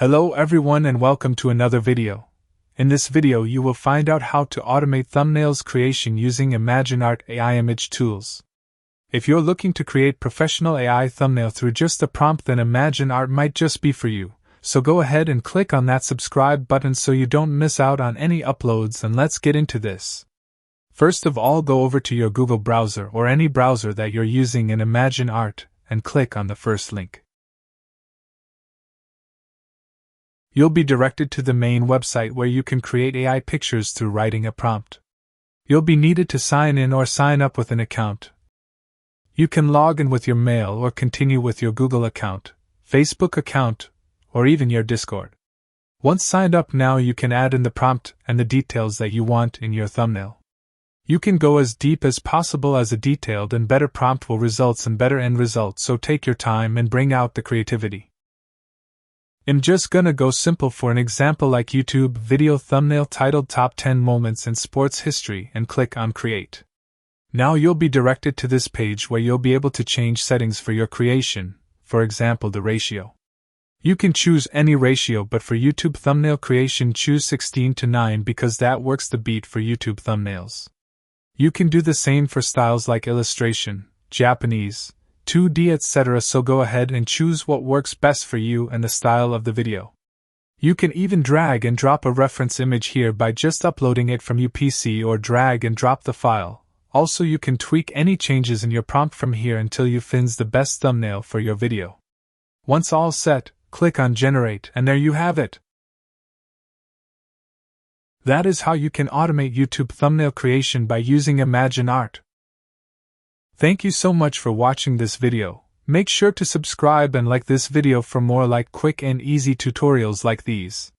Hello everyone and welcome to another video. In this video you will find out how to automate thumbnails creation using ImagineArt AI-image tools. If you're looking to create professional AI thumbnail through just a prompt, then ImagineArt might just be for you. So go ahead and click on that subscribe button so you don't miss out on any uploads, and let's get into this. First of all, go over to your Google browser or any browser that you're using in ImagineArt and click on the first link. You'll be directed to the main website where you can create AI pictures through writing a prompt. You'll be needed to sign in or sign up with an account. You can log in with your mail or continue with your Google account, Facebook account, or even your Discord. Once signed up, now you can add in the prompt and the details that you want in your thumbnail. You can go as deep as possible, as a detailed and better prompt will result in better end results, so take your time and bring out the creativity. I'm just gonna go simple for an example like YouTube video thumbnail titled Top 10 Moments in Sports History and click on Create. Now you'll be directed to this page where you'll be able to change settings for your creation, for example the ratio. You can choose any ratio, but for YouTube thumbnail creation choose 16:9 because that works the beat for YouTube thumbnails. You can do the same for styles like illustration, Japanese, 2D, etc. So go ahead and choose what works best for you and the style of the video. You can even drag and drop a reference image here by just uploading it from your PC, or drag and drop the file. Also, you can tweak any changes in your prompt from here until you find the best thumbnail for your video. Once all set, click on Generate and there you have it. That is how you can automate YouTube thumbnail creation by using ImagineArt. Thank you so much for watching this video. Make sure to subscribe and like this video for more quick and easy tutorials like these.